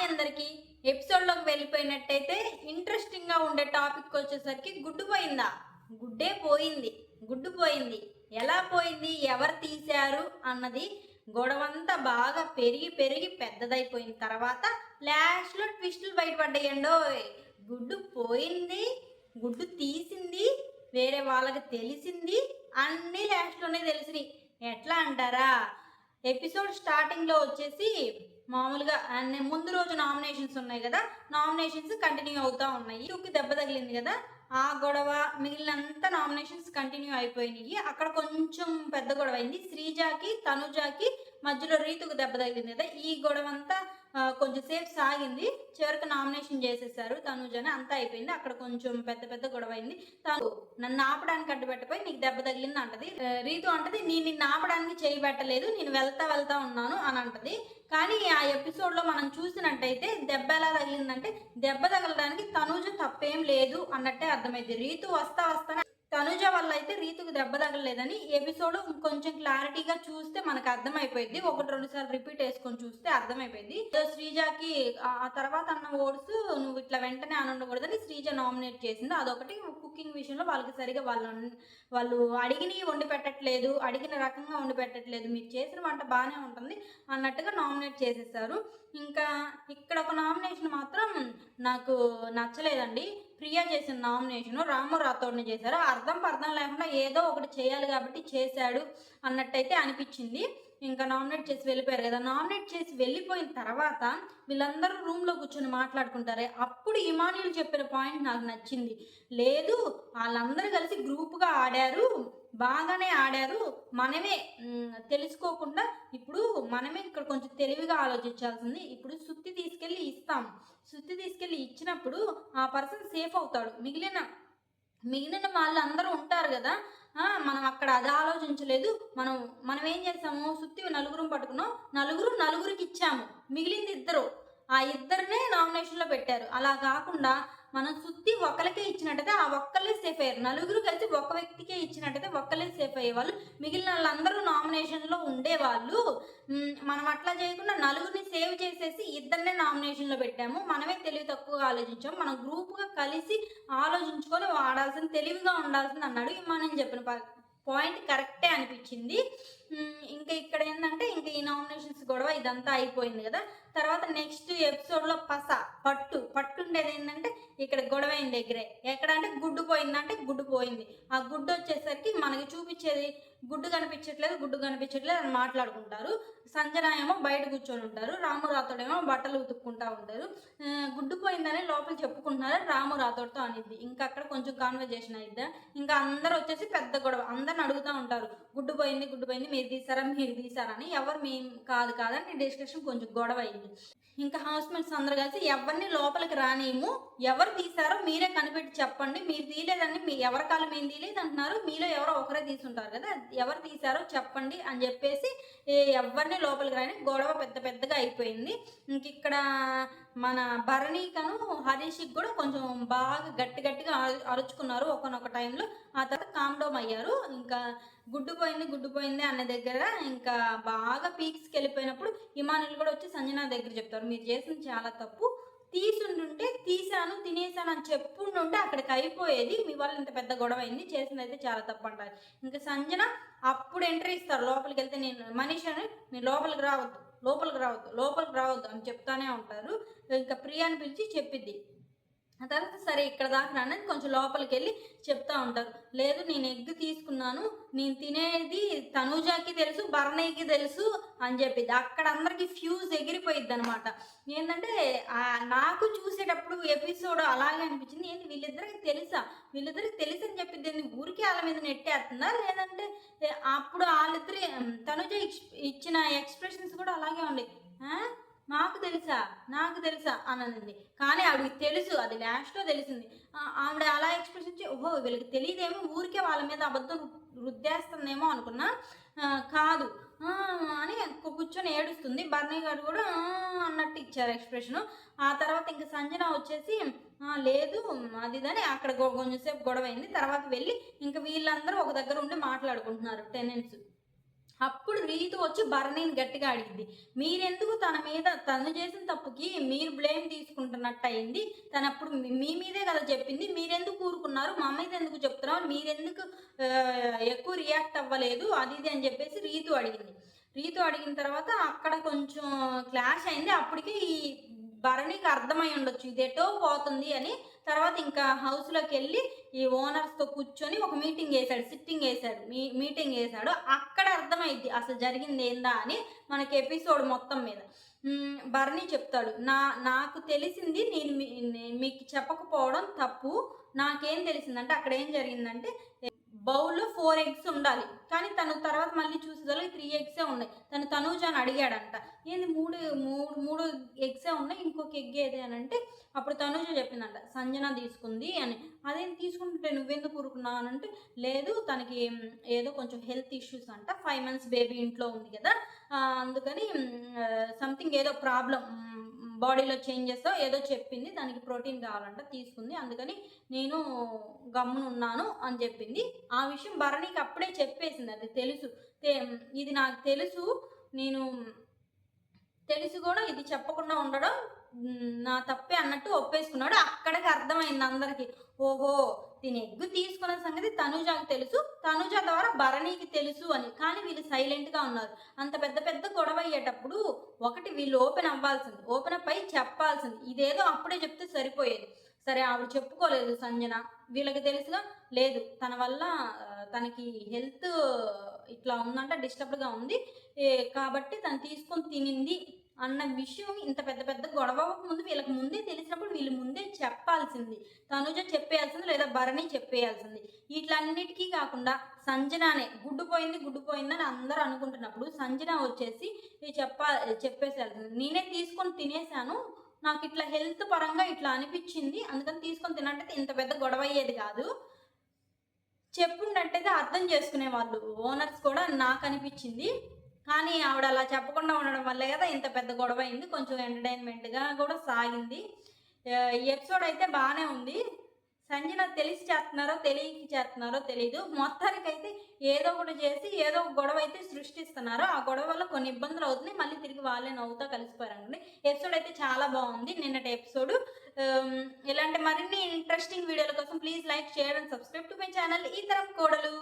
అందరికి ఎపిసోడ్లోకి వెళ్ళిపోయినట్టయితే ఇంట్రెస్టింగ్గా ఉండే టాపిక్ వచ్చేసరికి గుడ్డు పోయిందా, గుడ్డే పోయింది, గుడ్డు పోయింది, ఎలా పోయింది, ఎవరు తీశారు అన్నది గొడవంతా బాగా పెరిగి పెరిగి పెద్దదైపోయిన తర్వాత లాస్ట్లో ట్విస్టులు బయటపడ్డాయండో. గుడ్డు పోయింది, గుడ్డు తీసింది, వేరే వాళ్ళకి తెలిసింది, అన్నీ లాస్ట్లోనే తెలిసినాయి. ఎట్లా అంటారా, ఎపిసోడ్ స్టార్టింగ్లో వచ్చేసి మామూలుగా ముందు రోజు నామినేషన్స్ ఉన్నాయి కదా, నామినేషన్స్ కంటిన్యూ అవుతూ ఉన్నాయి. యూకి దెబ్బ తగిలింది కదా, ఆ గొడవ మిగిలినంతా నామినేషన్స్ కంటిన్యూ అయిపోయినాయి. అక్కడ కొంచెం పెద్ద గొడవ అయింది. శ్రీజాకి తనుజాకి మధ్యలో రీతుకు దెబ్బ తగిలింది కదా, ఈ గొడవ అంతా కొంచెం సేపు సాగింది. చివరికి నామినేషన్ చేసేసారు తనుజని, అంతా అయిపోయింది. అక్కడ కొంచెం పెద్ద పెద్ద గొడవ అయింది. తను నన్ను ఆపడానికి అడ్డుపెట్టపోయి నీకు దెబ్బ తగిలింది అంటది. రీతు అంటది నేను నిన్ను ఆపడానికి చేయబెట్టలేదు, నేను వెళ్తా ఉన్నాను అని అంటది. కానీ ఆ ఎపిసోడ్లో మనం చూసినట్టయితే దెబ్బ ఎలా తగిలిందంటే, దెబ్బ తగలడానికి తనుజ తప్పేం లేదు అన్నట్టే అర్థమైంది. రీతు వస్తానే తనుజ వల్ల అయితే రీతుకు దెబ్బ తగలలేదని ఎపిసోడ్ కొంచెం క్లారిటీగా చూస్తే మనకు అర్థమైపోయింది. ఒకటి రెండు సార్లు రిపీట్ వేసుకొని చూస్తే అర్థమైపోయింది. శ్రీజాకి ఆ తర్వాత అన్న ఓడ్స్ నువ్వు ఇట్లా వెంటనే అని ఉండకూడదని శ్రీజ నామినేట్ చేసింది. అదొకటి. కుకింగ్ విషయంలో వాళ్ళకి సరిగా వాళ్ళు అడిగినవి వండి పెట్టట్లేదు, అడిగిన రకంగా వండి పెట్టట్లేదు, మీరు చేసిన వంట బాగానే ఉంటుంది అన్నట్టుగా నామినేట్ చేసేసారు. ఇంకా ఇక్కడ ఒక నామినేషన్ మాత్రం నాకు నచ్చలేదండి. ప్రియా చేసిన నామినేషన్ రాము రాథోడ్ని చేశారు. అర్థం పర్థం లేకుండా ఏదో ఒకటి చేయాలి కాబట్టి చేశాడు అన్నట్టయితే అనిపించింది. ఇంకా నామినేట్ చేసి వెళ్ళిపోయారు కదా, నామినేట్ చేసి వెళ్ళిపోయిన తర్వాత వీళ్ళందరూ రూమ్లో కూర్చొని మాట్లాడుకుంటారే, అప్పుడు ఇమానుయల్ చెప్పిన పాయింట్ నాకు నచ్చింది. లేదు వాళ్ళందరూ కలిసి గ్రూప్గా ఆడారు, బాగానే ఆడారు, మనమే తెలుసుకోకుండా ఇప్పుడు మనమే ఇక్కడ కొంచెం తెలివిగా ఆలోచించాల్సింది. ఇప్పుడు సుత్తి తీసుకెళ్ళి ఇస్తాం, సుత్తి తీసుకెళ్ళి ఇచ్చినప్పుడు ఆ పర్సన్ సేఫ్ అవుతాడు. మిగిలిన వాళ్ళు అందరూ ఉంటారు కదా, మనం అక్కడ అది ఆలోచించలేదు. మనం ఏం చేసాము, సుత్తి నలుగురు పట్టుకున్నాం, నలుగురికి ఇచ్చాము, మిగిలింది ఇద్దరు, ఆ ఇద్దరినే నామినేషన్లో పెట్టారు. అలా కాకుండా మనం సుత్తి ఒక్కరికే ఇచ్చినట్టయితే ఆ ఒక్కళ్ళే సేఫ్ అయ్యారు. నలుగురు కలిసి ఒక్క వ్యక్తికే ఇచ్చినట్టయితే ఒక్కళ్ళే సేఫ్ అయ్యేవాళ్ళు, మిగిలిన వాళ్ళందరూ నామినేషన్లో ఉండేవాళ్ళు. మనం అట్లా చేయకుండా నలుగురిని సేవ్ చేసేసి ఇద్దరినే నామినేషన్లో పెట్టాము. మనమే తెలివి తక్కువగా ఆలోచించాము. మనం గ్రూప్గా కలిసి ఆలోచించుకొని వాడాల్సింది, తెలివిగా ఉండాల్సింది అన్నాడు. మనం చెప్పిన పాయింట్ కరెక్టే అనిపించింది. ఇంకా ఇక్కడ ఏంటంటే ఇంకా ఈ నామినేషన్స్ గొడవ ఇదంతా అయిపోయింది కదా. తర్వాత నెక్స్ట్ ఎపిసోడ్లో పట్టు ఉండేది ఏంటంటే ఇక్కడ గొడవ అయిన దగ్గరే. ఎక్కడ అంటే గుడ్డు పోయిందంటే గుడ్డు పోయింది. ఆ గుడ్డు వచ్చేసరికి మనకి చూపించేది గుడ్డు కనిపించట్లేదు అని మాట్లాడుకుంటారు. సంజన ఏమో బయట కూర్చొని ఉంటారు, రాము రాథోడేమో బట్టలు ఉతుక్కుంటా ఉంటారు. గుడ్డు పోయిందని లోపల చెప్పుకుంటున్నారు రాము రాథోడ్తో అనిద్ది. ఇంకా అక్కడ కొంచెం కాన్వర్జేషన్ అయిద్దా, ఇంకా అందరూ వచ్చేసి పెద్ద గొడవ, అందరిని అడుగుతూ ఉంటారు గుడ్డు పోయింది మీరు తీసారా అని. ఎవరు మేము కాదని డిస్కషన్ కొంచెం గొడవ అయింది. ఇంకా హౌస్ మేట్స్ అందరు కలిసి ఎవరిని లోపలికి రానియము, ఎవరు తీసారో మీరే కనిపెట్టి చెప్పండి, మీరు తీయలేదని ఎవరి కాలం ఏం తీయలేదు అంటున్నారు, మీలో ఎవరో ఒకరే తీసుంటారు కదా, ఎవరు తీసారో చెప్పండి అని చెప్పేసి ఎవరిని లోపలికి రాని గొడవ పెద్దగా అయిపోయింది. ఇంక ఇక్కడ మన భరణికను హరీష్కి కూడా కొంచెం బాగా గట్టిగా అరుచుకున్నారు ఒకనొక టైంలో. ఆ తర్వాత కామ్ డౌన్ అయ్యారు. ఇంకా గుడ్డు పోయింది అన్న దగ్గర ఇంకా బాగా పీక్స్కి వెళ్ళిపోయినప్పుడు ఇమానుయల్ కూడా వచ్చి సంజన దగ్గర చెప్తారు, మీరు చేసింది చాలా తప్పు, తీసుంటుంటే తీసాను తినేసాను అని చెప్పుంటుంటే అక్కడికి అయిపోయేది, మీ వల్ల ఇంత పెద్ద గొడవ అయింది, చేసింది అయితే చాలా తప్పు అంటారు. ఇంకా సంజన అప్పుడు ఎంట్రీ ఇస్తారు, లోపలికి వెళ్తే నేను మనీషని మీరు లోపలికి రావద్దు అని చెప్తానే ఉంటారు. ఇంకా ప్రియాని పిలిచి చెప్పిద్ది. ఆ తర్వాత సరే ఇక్కడ దాకా రానని కొంచెం లోపలికి వెళ్ళి చెప్తా ఉంటారు, లేదు నేను ఎగ్ తీసుకున్నాను, నేను తినేది తనూజాకి తెలుసు, భరణికి తెలుసు అని చెప్పింది. అక్కడ అందరికి ఫ్యూజ్ ఎగిరిపోయిద్ది అనమాట. ఏంటంటే నాకు చూసేటప్పుడు ఎపిసోడ్ అలాగే అనిపించింది, ఏంటి వీళ్ళిద్దరికి తెలుసు అని చెప్పింది, ఊరికి వాళ్ళ మీద నెట్టేస్తుందా, లేదంటే అప్పుడు వాళ్ళిద్దరి తనూజ ఇచ్చిన ఎక్స్ప్రెషన్స్ కూడా అలాగే ఉండే, నాకు తెలుసా అన్నది. కానీ ఆవిడకి తెలుసు, అది లాస్ట్లో తెలిసింది. ఆవిడ అలా ఎక్స్ప్రెషన్ ఇచ్చి ఓహో వీళ్ళకి తెలియదేమో, ఊరికే వాళ్ళ మీద అబద్ధం రుద్దేస్తుందేమో అనుకున్నా, కాదు అని కూర్చొని ఏడుస్తుంది. బర్నీ గారు కూడా అన్నట్టు ఇచ్చారు ఎక్స్ప్రెషను. ఆ తర్వాత ఇంకా సంజన వచ్చేసి లేదు అదిదని అక్కడ కొంచెంసేపు గొడవ అయింది. తర్వాత వెళ్ళి ఇంకా వీళ్ళందరూ ఒక దగ్గర ఉండి మాట్లాడుకుంటున్నారు టెనెంట్స్. అప్పుడు రీతు వచ్చి భరణిని గట్టిగా అడిగింది, మీరెందుకు తన మీద తను చేసిన తప్పుకి మీరు బ్లేమ్ తీసుకుంటున్నట్టు అయింది, తను అప్పుడు మీ మీదే కదా చెప్పింది, మీరెందుకు ఊరుకున్నారు, మా మీద ఎందుకు చెప్తున్నారు, మీరెందుకు ఎక్కువ రియాక్ట్ అవ్వలేదు అది ఇది అని చెప్పేసి రీతు అడిగింది. రీతు అడిగిన తర్వాత అక్కడ కొంచెం క్లాష్ అయింది. అప్పటికి ఈ భరణికి అర్థమై ఉండొచ్చు ఇది ఎటో పోతుంది అని. తర్వాత ఇంకా హౌస్లోకి వెళ్ళి ఈ ఓనర్స్తో కూర్చొని ఒక మీటింగ్ వేసాడు, సిట్టింగ్ వేసాడు, మీటింగ్ వేసాడు. అక్కడ అర్థమైద్ది అసలు జరిగింది ఏందా అని మనకి ఎపిసోడ్ మొత్తం మీద. భరణి చెప్తాడు, నాకు తెలిసింది నేను మీకు చెప్పకపోవడం తప్పు. నాకేం తెలిసిందంటే అక్కడ ఏం జరిగిందంటే బౌల్లో 4 eggs ఉండాలి, కానీ తను తర్వాత మళ్ళీ చూసేదానికి 3 eggs ఉన్నాయి. తనూజాని అడిగాడంట, ఏంది మూడు ఎగ్సే ఉన్నాయి, ఇంకొక ఎగ్ ఏది అని అంటే అప్పుడు తనూజ చెప్పిందంట సంజన తీసుకుంది అని. అదేం తీసుకుంటే నువ్వెందుకు ఊరుకున్నావు అని అంటే, లేదు తనకి ఏదో కొంచెం హెల్త్ ఇష్యూస్ అంట, 5 months బేబీ ఇంట్లో ఉంది కదా, అందుకని సంథింగ్ ఏదో ప్రాబ్లం బాడీలో చేంజెస్ ఏదో చెప్పింది, దానికి ప్రోటీన్ కావాలంట తీసుకుంది, అందుకని నేను గమ్మునున్నాను అని చెప్పింది. ఆ విషయం భరణికి అప్పుడే చెప్పేసింది, అది తెలుసు, ఇది నాకు తెలుసు, నేను తెలిసి కూడా ఇది చెప్పకుండా ఉండడం నా తప్పే అన్నట్టు ఒప్పేసుకున్నాడు. అక్కడికి అర్థమైంది అందరికి, ఓహో దీని ఎగ్గు తీసుకున్న సంగతి తనూజాకి తెలుసు, తనూజ ద్వారా భరణికి తెలుసు అని. కానీ వీళ్ళు సైలెంట్గా ఉన్నారు. అంత పెద్ద పెద్ద గొడవ అయ్యేటప్పుడు ఒకటి వీళ్ళు ఓపెన్ అవ్వాల్సింది, ఓపెన్ అప్ అయి చెప్పాల్సింది. ఇదేదో అప్పుడే చెప్తే సరిపోయేది. సరే ఆవిడ చెప్పుకోలేదు సంజన, వీళ్ళకి తెలుసుగా, లేదు తన వల్ల తనకి హెల్త్ ఇట్లా ఉందంట, డిస్టర్బ్డ్గా ఉంది కాబట్టి తను తీసుకొని తినింది అన్న విషయం ఇంత పెద్ద పెద్ద గొడవ ముందు వీళ్ళకి ముందే తెలిసినప్పుడు వీళ్ళు ముందే చెప్పాల్సింది. తనుజ చెప్పేయాల్సింది లేదా భరణి చెప్పేయాల్సింది. వీటిలన్నిటికీ కాకుండా గుడ్డు పోయిందని అందరూ అనుకుంటున్నప్పుడు సంజన వచ్చేసి చెప్పేసేయాల్సింది, నేనే తీసుకొని తినేసాను, నాకు ఇట్లా హెల్త్ పరంగా ఇట్లా అనిపించింది, అందుకని తీసుకొని తినంటే ఇంత పెద్ద గొడవ అయ్యేది కాదు. చెప్పుండట్టయితే అర్థం చేసుకునే వాళ్ళు ఓనర్స్ కూడా నాకు అనిపించింది. కానీ ఆవిడ అలా చెప్పకుండా ఉండడం వల్లే కదా ఇంత పెద్ద గొడవ అయింది. కొంచెం ఎంటర్టైన్మెంట్గా కూడా సాగింది. ఈ ఎపిసోడ్ అయితే బాగానే ఉంది. సంజన తెలిసి చేస్తున్నారో తెలియకి చేస్తున్నారో తెలీదు, మొత్తానికైతే ఏదో ఒకటి చేసి ఏదో ఒక గొడవ అయితే సృష్టిస్తున్నారు. ఆ గొడవ వల్ల కొన్ని ఇబ్బందులు అవుతున్నాయి, మళ్ళీ తిరిగి వాళ్ళే నవ్వుతా కలిసిపోయారండి. ఎపిసోడ్ అయితే చాలా బాగుంది నిన్నటి ఎపిసోడ్. ఇలాంటి మరిన్ని ఇంట్రెస్టింగ్ వీడియోల కోసం please like, share and subscribe to my channel ఈ తరం కోడలు.